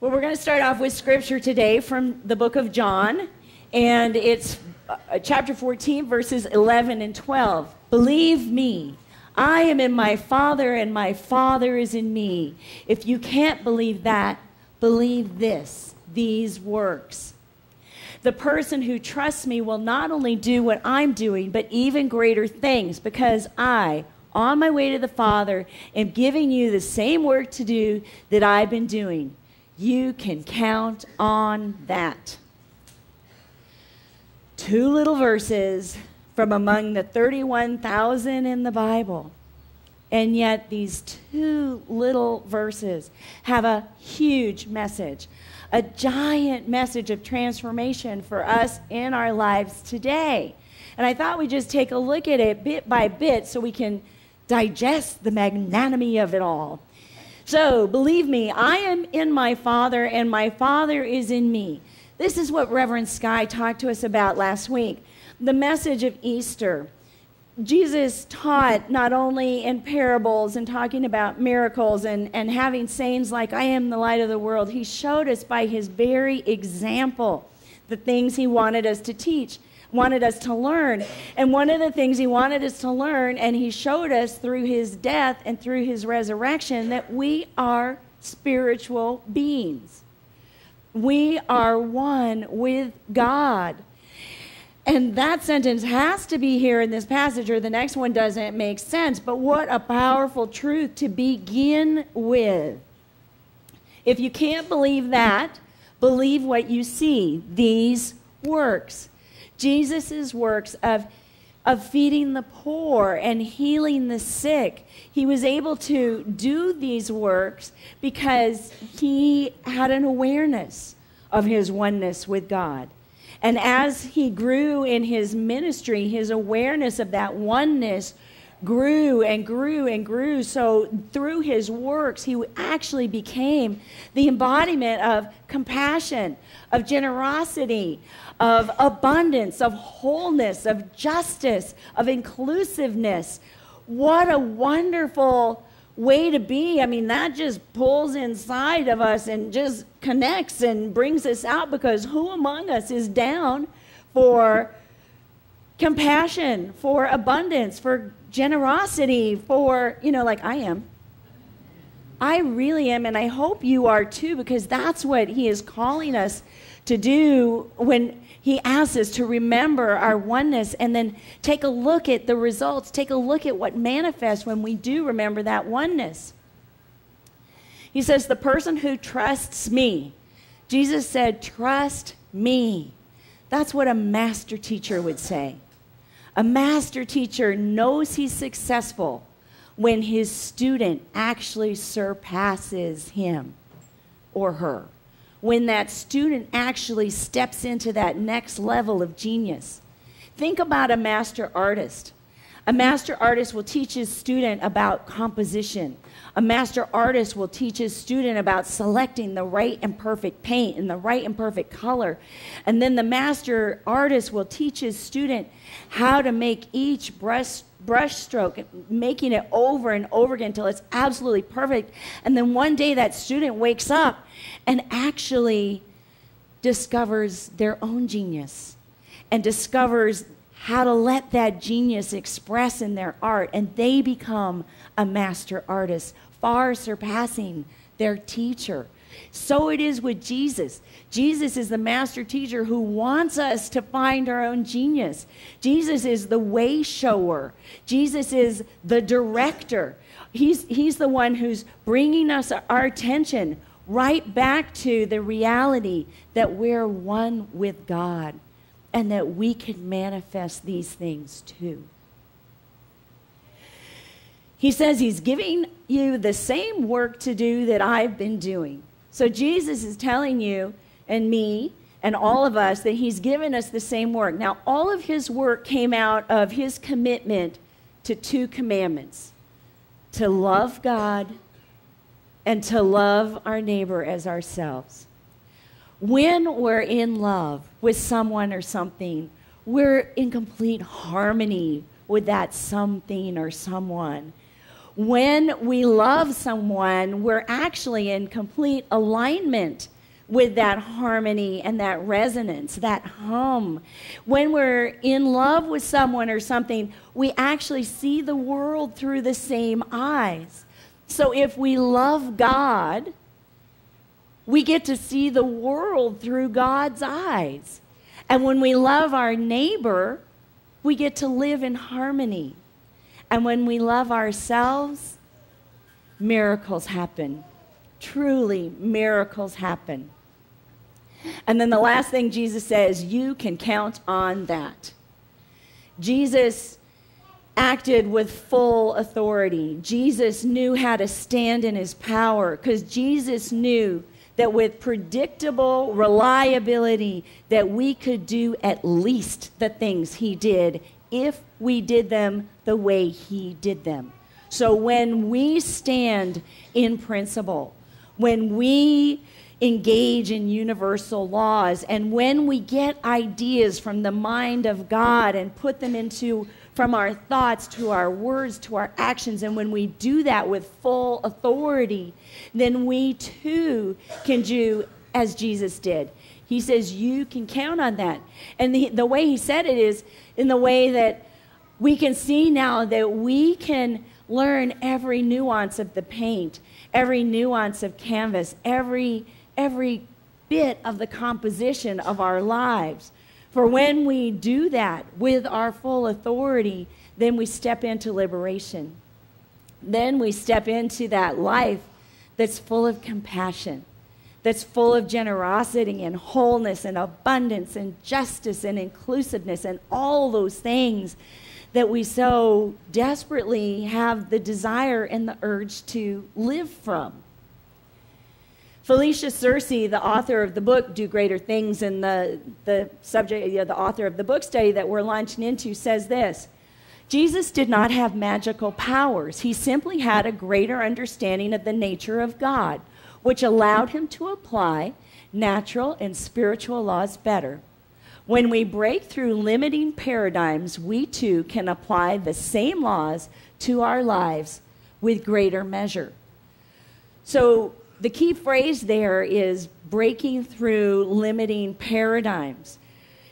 Well, we're going to start off with scripture today from the book of John, and it's chapter 14, verses 11 and 12. Believe me, I am in my Father, and my Father is in me. If you can't believe that, believe these works. The person who trusts me will not only do what I'm doing, but even greater things, because I, on my way to the Father, am giving you the same work to do that I've been doing. You can count on that. 2 little verses from among the 31,000 in the Bible. And yet these 2 little verses have a huge message, a giant message of transformation for us in our lives today. And I thought we'd just take a look at it bit by bit so we can digest the magnanimity of it all. So, believe me, I am in my Father, and my Father is in me. This is what Reverend Sky talked to us about last week. The message of Easter. Jesus taught not only in parables and talking about miracles and having sayings like, I am the light of the world. He showed us by his very example the things he wanted us to teach, wanted us to learn. And one of the things he wanted us to learn, and he showed us through his death and through his resurrection, that we are spiritual beings. We are one with God. And that sentence has to be here in this passage, or the next one doesn't make sense. But what a powerful truth to begin with. If you can't believe that, believe what you see, these works. Jesus' works of feeding the poor and healing the sick. He was able to do these works because he had an awareness of his oneness with God. And as he grew in his ministry, his awareness of that oneness grew and grew and grew. So through his works, he actually became the embodiment of compassion, of generosity, of abundance, of wholeness, of justice, of inclusiveness. What a wonderful way to be. I mean, that just pulls inside of us and just connects and brings us out, because who among us is down for compassion, for abundance, for generosity, for, like I am. I really am, and I hope you are too, because that's what he is calling us to do when he asks us to remember our oneness and then take a look at the results, take a look at what manifests when we do remember that oneness. He says, the person who trusts me, Jesus said, trust me. That's what a master teacher would say. A master teacher knows he's successful when his student actually surpasses him or her. When that student actually steps into that next level of genius. Think about a master artist. A master artist will teach his student about composition. A master artist will teach his student about selecting the right and perfect paint and the right and perfect color. And then the master artist will teach his student how to make each brush stroke, making it over and over again until it's absolutely perfect. And then one day that student wakes up and actually discovers their own genius and discovers how to let that genius express in their art, and they become a master artist, far surpassing their teacher. So it is with Jesus. Jesus is the master teacher who wants us to find our own genius. Jesus is the way shower. Jesus is the director. He's the one who's bringing us our attention right back to the reality that we're one with God and that we can manifest these things too. He says he's giving you the same work to do that I've been doing. So Jesus is telling you and me and all of us that he's given us the same work. Now, all of his work came out of his commitment to 2 commandments: to love God and to love our neighbor as ourselves. When we're in love with someone or something, we're in complete harmony with that something or someone. When we love someone, we're actually in complete alignment with that harmony and that resonance, that hum. When we're in love with someone or something, we actually see the world through the same eyes. So if we love God, we get to see the world through God's eyes. And when we love our neighbor, we get to live in harmony. And when we love ourselves, miracles happen. Truly, miracles happen. And then the last thing Jesus says, you can count on that. Jesus acted with full authority. Jesus knew how to stand in his power because Jesus knew that with predictable reliability that we could do at least the things he did if we did them the way he did them. So when we stand in principle, when we engage in universal laws, and when we get ideas from the mind of God and put them into, from our thoughts to our words to our actions, and when we do that with full authority, then we too can do as Jesus did. He says you can count on that. And the way he said it is in the way that we can see now that we can learn every nuance of the paint, every nuance of canvas, every bit of the composition of our lives. For when we do that with our full authority, then we step into liberation. Then we step into that life that's full of compassion, that's full of generosity and wholeness and abundance and justice and inclusiveness and all those things that we so desperately have the desire and the urge to live from. Felicia Searcy, the author of the book Do Greater Things, and the subject, the author of the book study that we're launching into, says this: Jesus did not have magical powers. He simply had a greater understanding of the nature of God, which allowed him to apply natural and spiritual laws better. When we break through limiting paradigms, we too can apply the same laws to our lives with greater measure. So the key phrase there is breaking through limiting paradigms.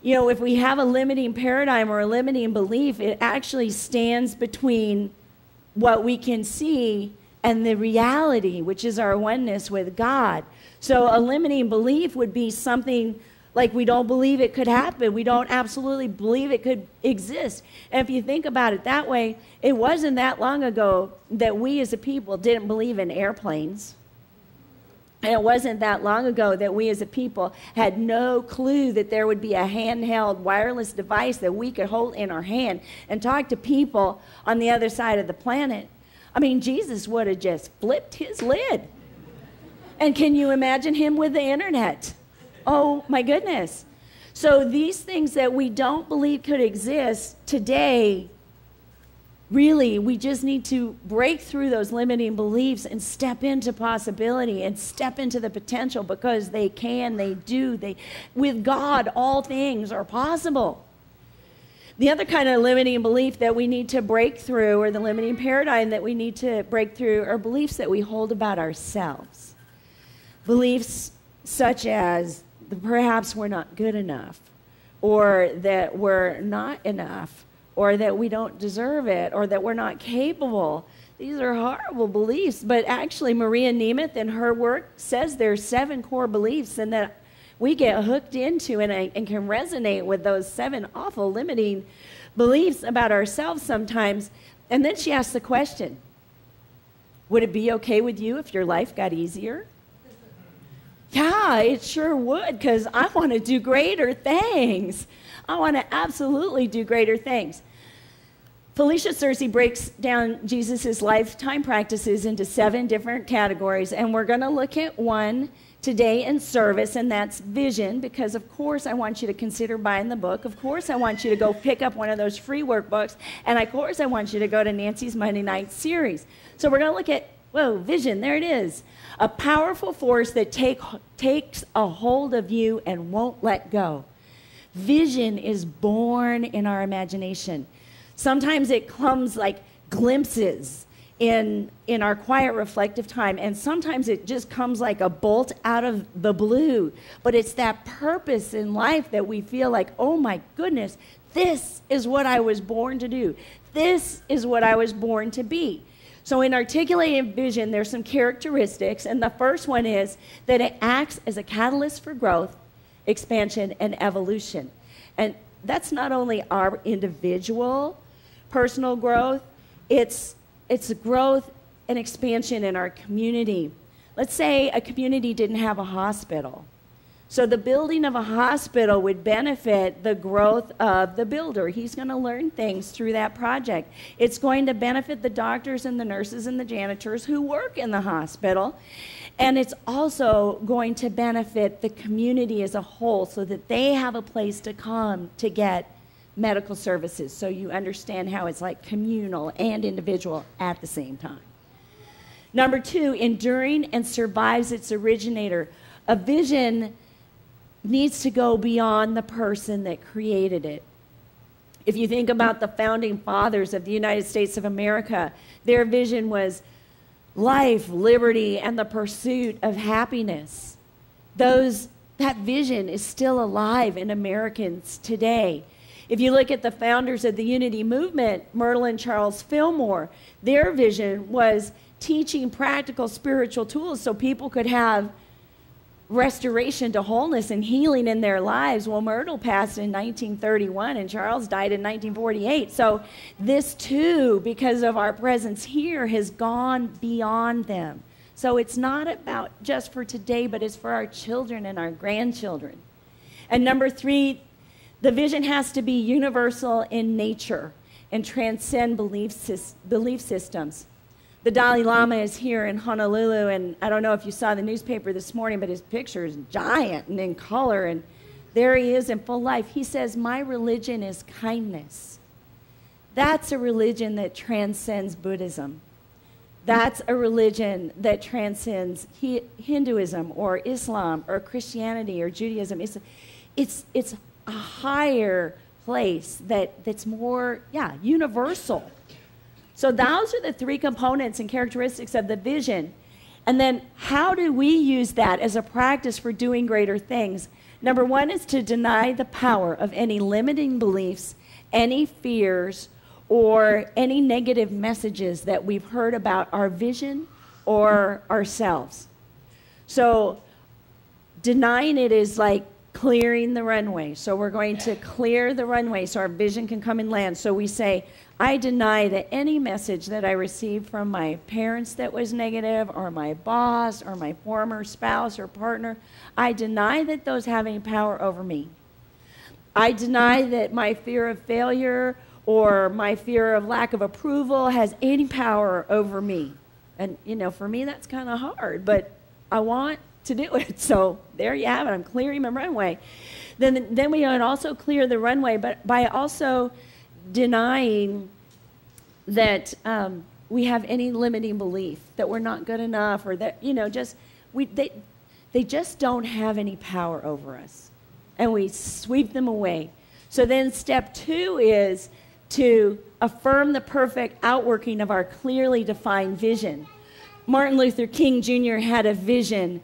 You know, if we have a limiting paradigm or a limiting belief, it actually stands between what we can see and the reality, which is our oneness with God. So a limiting belief would be something like we don't believe it could happen. We don't absolutely believe it could exist. And if you think about it that way, it wasn't that long ago that we as a people didn't believe in airplanes. And it wasn't that long ago that we as a people had no clue that there would be a handheld wireless device that we could hold in our hand and talk to people on the other side of the planet. I mean, Jesus would have just flipped his lid. And can you imagine him with the internet? Oh, my goodness. So these things that we don't believe could exist today, really, we just need to break through those limiting beliefs and step into possibility and step into the potential, because they can, they do. With God, all things are possible. The other kind of limiting belief that we need to break through, or the limiting paradigm that we need to break through, are beliefs that we hold about ourselves. Beliefs such as perhaps we're not good enough, or that we're not enough, or that we don't deserve it, or that we're not capable. These are horrible beliefs, but actually Maria Nemeth in her work says there's 7 core beliefs, and that we get hooked into and can resonate with those 7 awful limiting beliefs about ourselves sometimes. And then she asks the question, would it be okay with you if your life got easier? Yeah, it sure would, because I want to do greater things. I want to absolutely do greater things. Felicia Searcy breaks down Jesus' lifetime practices into 7 different categories, and we're going to look at one today in service, and that's vision, because of course I want you to consider buying the book. Of course I want you to go pick up one of those free workbooks, and of course I want you to go to Nancy's Monday Night series. So we're going to look at, vision, there it is. A powerful force that takes a hold of you and won't let go. Vision is born in our imagination. Sometimes it comes like glimpses in our quiet reflective time, and sometimes it just comes like a bolt out of the blue, but it's that purpose in life that we feel like, oh my goodness, this is what I was born to do. This is what I was born to be. So in articulating vision, there's some characteristics, and the first one is that it acts as a catalyst for growth, expansion, and evolution. And that's not only our individual personal growth, it's growth and expansion in our community. Let's say a community didn't have a hospital. So the building of a hospital would benefit the growth of the builder. He's going to learn things through that project. It's going to benefit the doctors and the nurses and the janitors who work in the hospital. And it's also going to benefit the community as a whole so that they have a place to come to get medical services. So you understand how it's like communal and individual at the same time. Number two, enduring and survives its originator. A vision needs to go beyond the person that created it. If you think about the founding fathers of the United States of America, their vision was life, liberty, and the pursuit of happiness. That vision is still alive in Americans today. If you look at the founders of the Unity Movement, Myrtle and Charles Fillmore, their vision was teaching practical spiritual tools so people could have restoration to wholeness and healing in their lives. Well, Myrtle passed in 1931 and Charles died in 1948. So this too, because of our presence here, has gone beyond them. So it's not about just for today, but it's for our children and our grandchildren. And number three, the vision has to be universal in nature and transcend belief systems. The Dalai Lama is here in Honolulu, and I don't know if you saw the newspaper this morning, but his picture is giant and in color, and there he is in full life. He says, "My religion is kindness." That's a religion that transcends Buddhism. That's a religion that transcends Hinduism or Islam or Christianity or Judaism. It's a higher place that's more, universal. So those are the three components and characteristics of the vision. And then how do we use that as a practice for doing greater things? Number one is to deny the power of any limiting beliefs, any fears, or any negative messages that we've heard about our vision or ourselves. So denying it is like clearing the runway. So we're going to clear the runway so our vision can come and land. So we say, I deny that any message that I received from my parents that was negative, or my boss, or my former spouse or partner, I deny that those have any power over me. I deny that my fear of failure or my fear of lack of approval has any power over me. And, for me, that's kind of hard, but I want to do it. So there you have it. I'm clearing my runway. Then we can also clear the runway, but by also denying that we have any limiting belief that we're not good enough, or that they just don't have any power over us, and we sweep them away. So then step two is to affirm the perfect outworking of our clearly defined vision. Martin Luther King Jr. had a vision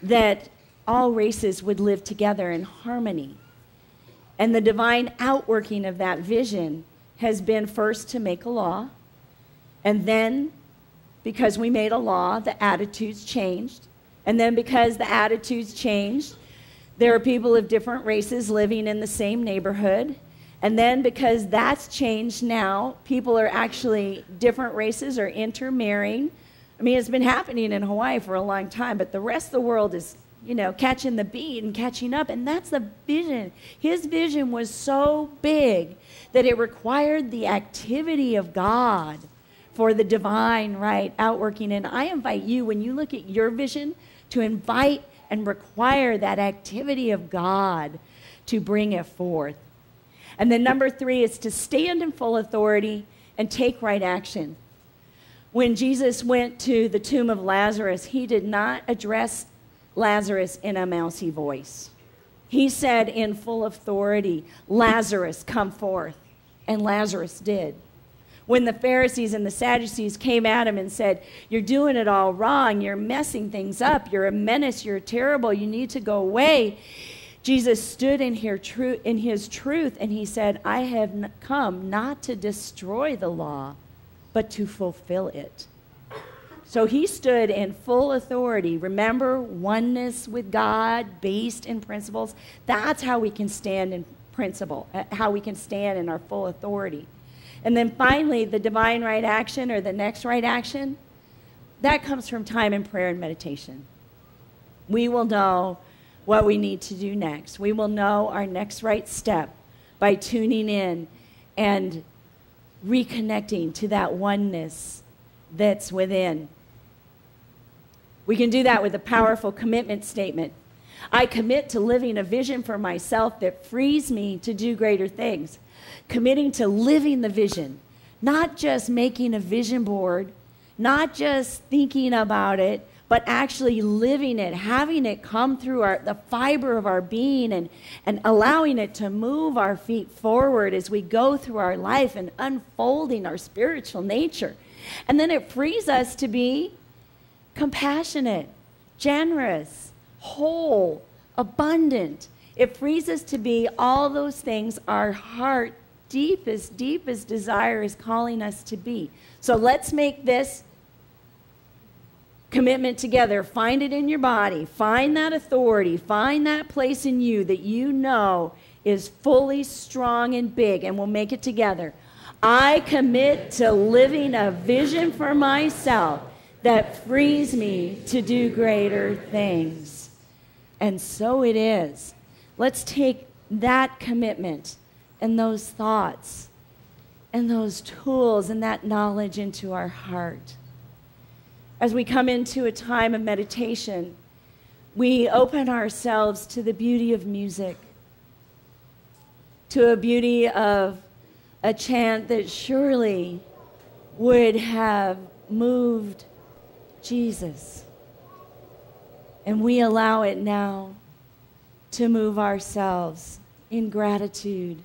that all races would live together in harmony. And the divine outworking of that vision has been first to make a law, and then because we made a law, the attitudes changed. And then because the attitudes changed, there are people of different races living in the same neighborhood. And then because that's changed now, people are actually, different races are intermarrying. I mean, it's been happening in Hawaii for a long time, but the rest of the world is, catching the beat and catching up, and that's the vision. His vision was so big that it required the activity of God for the divine, outworking. And I invite you, when you look at your vision, to invite and require that activity of God to bring it forth. And then number three is to stand in full authority and take right action. When Jesus went to the tomb of Lazarus, he did not address Lazarus in a mousy voice. He said in full authority, "Lazarus, come forth." And Lazarus did. when the Pharisees and the Sadducees came at him and said, "You're doing it all wrong. You're messing things up. You're a menace. You're terrible. You need to go away." Jesus stood in his truth, and he said, "I have come not to destroy the law, but to fulfill it." So he stood in full authority. Remember, oneness with God based in principles. That's how we can stand in principle, how we can stand in our full authority. And then finally, the divine right action, or the next right action, that comes from time in prayer and meditation. We will know what we need to do next. We will know our next right step by tuning in and reconnecting to that oneness that's within. We can do that with a powerful commitment statement. I commit to living a vision for myself that frees me to do greater things. Committing to living the vision, not just making a vision board, not just thinking about it, but actually living it, having it come through the fiber of our being, and allowing it to move our feet forward as we go through our life and unfolding our spiritual nature. And then it frees us to be compassionate, generous, whole, abundant. It frees us to be all those things our heart, deepest desire is calling us to be. So let's make this commitment together. Find it in your body. Find that authority. Find that place in you that you know is fully strong and big, and we'll make it together. I commit to living a vision for myself that frees me to do greater things. And so it is. Let's take that commitment and those thoughts and those tools and that knowledge into our heart. As we come into a time of meditation, we open ourselves to the beauty of music, to a beauty of a chant that surely would have moved Jesus. And we allow it now to move ourselves in gratitude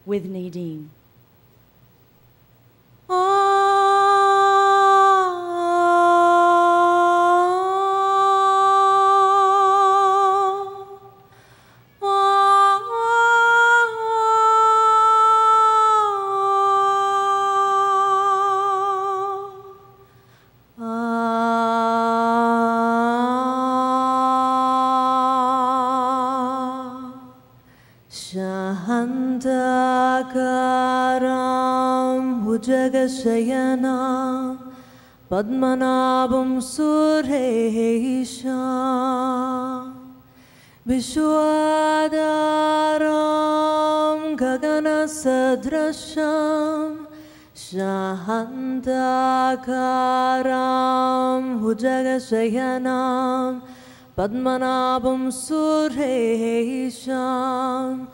with Nadine. Shantaakaram Bhujagashayanam Padmanabham Suresham Vishwadaram Gaganasadrasham Shantaakaram Bhujagashayanam Padmanabham Suresham